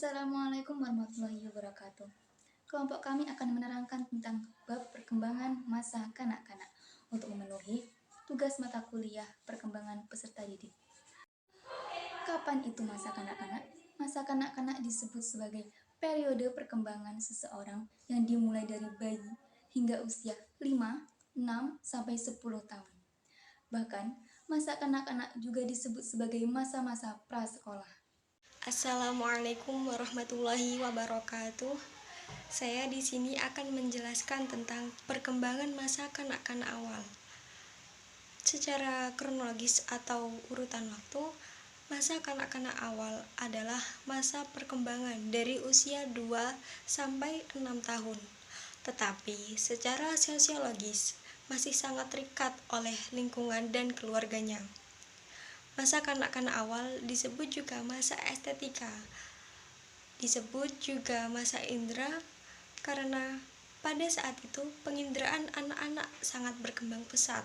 Assalamualaikum warahmatullahi wabarakatuh. Kelompok kami akan menerangkan tentang bab perkembangan masa kanak-kanak untuk memenuhi tugas mata kuliah perkembangan peserta didik. Kapan itu masa kanak-kanak? Masa kanak-kanak disebut sebagai periode perkembangan seseorang yang dimulai dari bayi hingga usia 5, 6, sampai 10 tahun. Bahkan, masa kanak-kanak juga disebut sebagai masa-masa prasekolah. Assalamualaikum warahmatullahi wabarakatuh. Saya di sini akan menjelaskan tentang perkembangan masa kanak-kanak awal. Secara kronologis atau urutan waktu, masa kanak-kanak awal adalah masa perkembangan dari usia 2 sampai 6 tahun. Tetapi secara sosiologis masih sangat terikat oleh lingkungan dan keluarganya. Masa kanak-kanak awal disebut juga masa estetika, disebut juga masa indera, karena pada saat itu penginderaan anak-anak sangat berkembang pesat.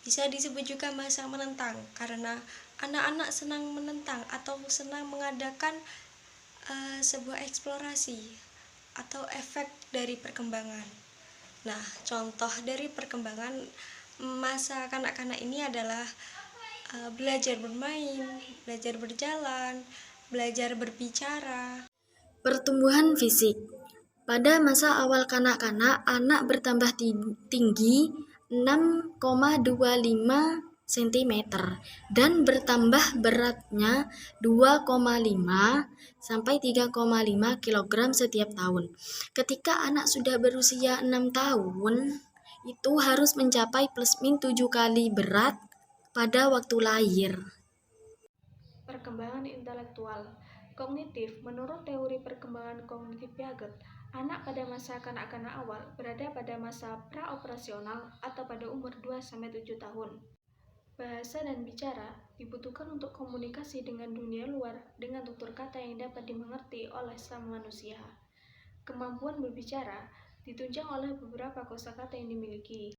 Bisa disebut juga masa menentang, karena anak-anak senang menentang atau senang mengadakan sebuah eksplorasi atau efek dari perkembangan. Nah, contoh dari perkembangan masa kanak-kanak ini adalah belajar bermain, belajar berjalan, belajar berbicara. Pertumbuhan fisik. Pada masa awal kanak-kanak, anak bertambah tinggi 6,25 cm dan bertambah beratnya 2,5 sampai 3,5 kg setiap tahun. Ketika anak sudah berusia 6 tahun, itu harus mencapai plus-minus 7 kali berat pada waktu lahir. Perkembangan intelektual kognitif. Menurut teori perkembangan kognitif Piaget, anak pada masa kanak-kanak awal berada pada masa praoperasional atau pada umur 2-7 tahun. Bahasa dan bicara dibutuhkan untuk komunikasi dengan dunia luar dengan tutur kata yang dapat dimengerti oleh sama manusia. Kemampuan berbicara ditunjang oleh beberapa kosakata yang dimiliki.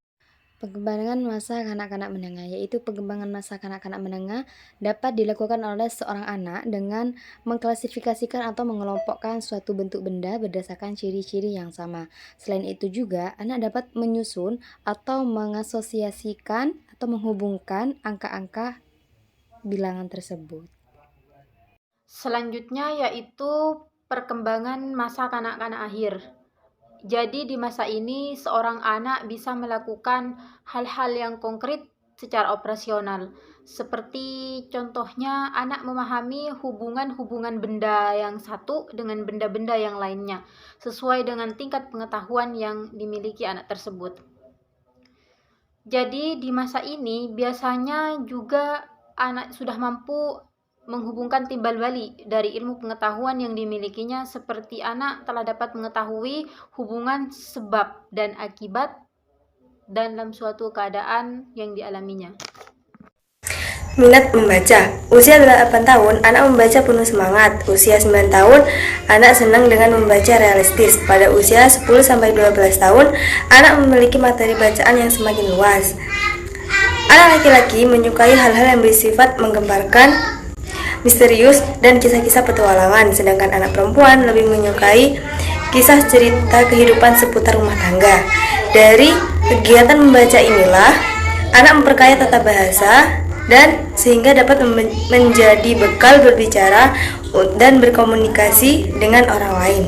Pengembangan masa kanak-kanak menengah, yaitu pengembangan masa kanak-kanak menengah dapat dilakukan oleh seorang anak dengan mengklasifikasikan atau mengelompokkan suatu bentuk benda berdasarkan ciri-ciri yang sama. Selain itu juga, anak dapat menyusun atau mengasosiasikan atau menghubungkan angka-angka bilangan tersebut. Selanjutnya yaitu perkembangan masa kanak-kanak akhir. Jadi di masa ini seorang anak bisa melakukan hal-hal yang konkret secara operasional. Seperti contohnya anak memahami hubungan-hubungan benda yang satu dengan benda-benda yang lainnya, sesuai dengan tingkat pengetahuan yang dimiliki anak tersebut. Jadi di masa ini biasanya juga anak sudah mampu menghubungkan timbal balik dari ilmu pengetahuan yang dimilikinya, seperti anak telah dapat mengetahui hubungan sebab dan akibat dalam suatu keadaan yang dialaminya. Minat membaca. Usia 8 tahun, anak membaca penuh semangat. Usia 9 tahun, anak senang dengan membaca realistis. Pada usia 10-12 tahun, anak memiliki materi bacaan yang semakin luas. Anak laki-laki menyukai hal-hal yang bersifat menggembarkan, misterius, dan kisah-kisah petualangan, sedangkan anak perempuan lebih menyukai kisah cerita kehidupan seputar rumah tangga. Dari kegiatan membaca inilah, anak memperkaya tata bahasa dan sehingga dapat menjadi bekal berbicara dan berkomunikasi dengan orang lain.